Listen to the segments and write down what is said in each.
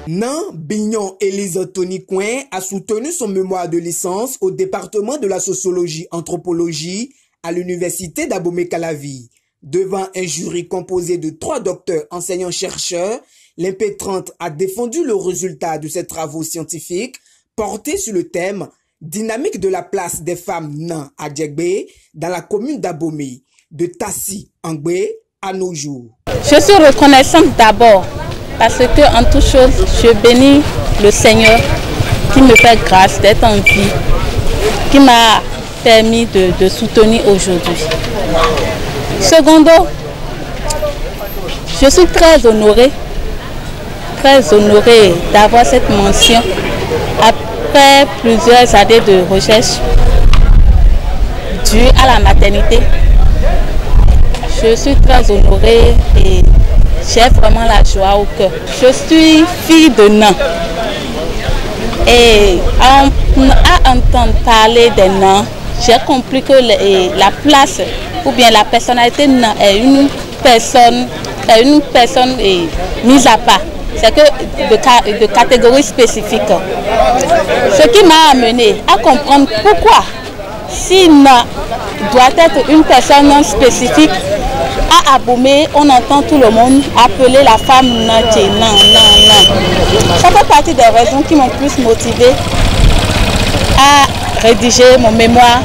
Nan Bignon Élise Tony Coin a soutenu son mémoire de licence au département de la sociologie-anthropologie à l'université d'Abomey-Calavi. Devant un jury composé de 3 docteurs enseignants-chercheurs, l'impétrante a défendu le résultat de ses travaux scientifiques portés sur le thème « Dynamique de la place des femmes nan à Djegbe dans la commune d'Abomey, de Tassi Angbé à nos jours ». Je suis reconnaissante d'abord parce que en toute chose, je bénis le Seigneur qui me fait grâce d'être en vie, qui m'a permis de soutenir aujourd'hui. Secondo, je suis très honorée d'avoir cette mention après plusieurs années de recherche due à la maternité. Je suis très honorée et j'ai vraiment la joie au cœur. Je suis fille de nains. Et à entendre parler des nains, j'ai compris que la place ou bien la personnalité nain est une personne mise à part. C'est que de catégories spécifiques. Ce qui m'a amené à comprendre pourquoi, si nain doit être une personne spécifique, à Abomey, on entend tout le monde appeler la femme nan. Ça fait partie des raisons qui m'ont plus motivée à rédiger mon mémoire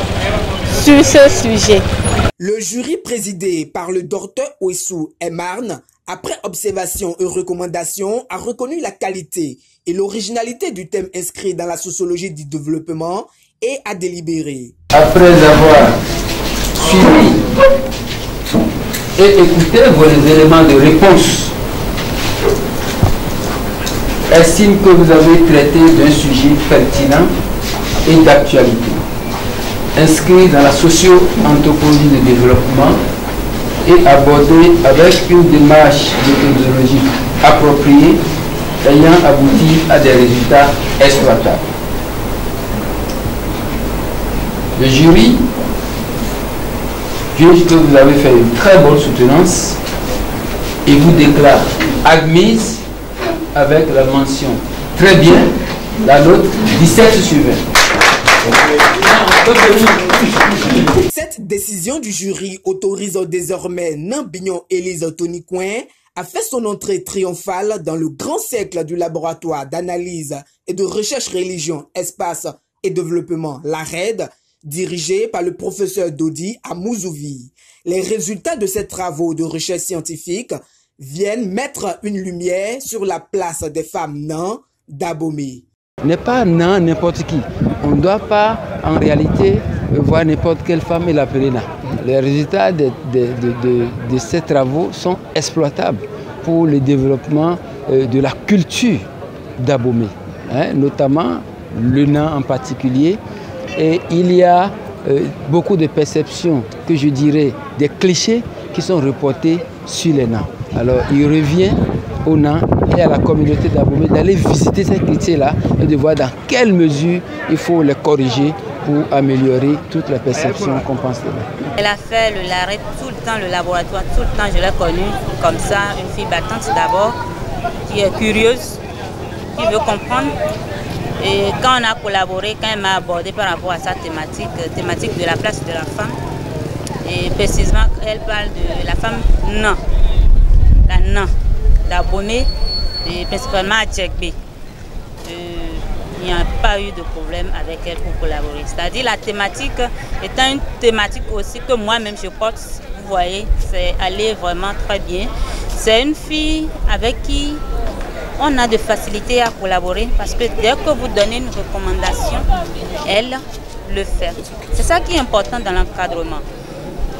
sur ce sujet. Le jury présidé par le docteur Ouessou Emarn, après observation et recommandation, a reconnu la qualité et l'originalité du thème inscrit dans la sociologie du développement et a délibéré. Après avoir suivi et écouté vos éléments de réponse, estime que vous avez traité d'un sujet pertinent et d'actualité, inscrit dans la socio-anthropologie du développement et abordé avec une démarche méthodologique appropriée ayant abouti à des résultats exploitables. Le jury juge que vous avez fait une très bonne soutenance et vous déclare admise avec la mention très bien, la note 17 sur 20. Cette décision du jury autorise désormais Nan Bignon Élise Tony Coin a fait son entrée triomphale dans le grand cercle du laboratoire d'analyse et de recherche religion, espace et développement, l'ARED, dirigé par le professeur Dodi Amouzouvi. Les résultats de ces travaux de recherche scientifique viennent mettre une lumière sur la place des femmes nan d'Abomey. N'est pas nan n'importe qui. On ne doit pas en réalité voir n'importe quelle femme et l'appeler nan. Les résultats de ces travaux sont exploitables pour le développement de la culture d'Abomey, notamment le nan en particulier. Et il y a beaucoup de perceptions, que je dirais, des clichés qui sont reportés sur les nains. Alors il revient aux nains et à la communauté d'Abomey d'aller visiter ces clichés-là et de voir dans quelle mesure il faut les corriger pour améliorer toute la perception qu'on pense de nains. Elle a fait le LARED tout le temps, le laboratoire, tout le temps. Je l'ai connue comme ça, une fille battante d'abord, qui est curieuse, qui veut comprendre. Et quand on a collaboré, quand elle m'a abordé par rapport à sa thématique de la place de la femme, et précisément elle parle de la femme nan, la nan d'Abomey, et principalement à Djegbe. Il n'y a pas eu de problème avec elle pour collaborer. C'est-à-dire la thématique étant une thématique aussi que moi-même je porte, vous voyez, c'est allé vraiment très bien. C'est une fille avec qui on a de facilité à collaborer parce que dès que vous donnez une recommandation, elle le fait. C'est ça qui est important dans l'encadrement.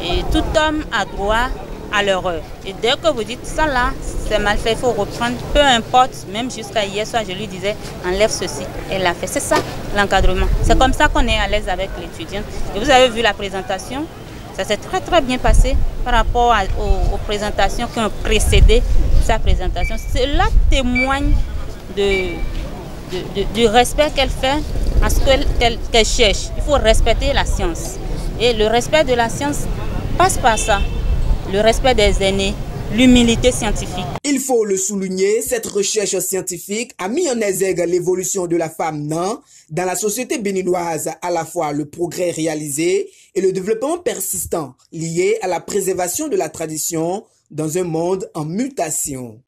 Et tout homme a droit à l'erreur. Et dès que vous dites ça là, c'est mal fait, il faut reprendre, peu importe, même jusqu'à hier soir, je lui disais, enlève ceci. Elle l'a fait. C'est ça l'encadrement. C'est comme ça qu'on est à l'aise avec l'étudiant. Et vous avez vu la présentation, ça s'est très très bien passé par rapport aux présentations qui ont précédé sa présentation. Cela témoigne du respect qu'elle fait à ce qu'elle cherche. Il faut respecter la science. Et le respect de la science passe par ça. Le respect des aînés, l'humilité scientifique. Il faut le souligner, cette recherche scientifique a mis en exergue l'évolution de la femme nan dans la société béninoise, à la fois le progrès réalisé et le développement persistant lié à la préservation de la tradition dans un monde en mutation.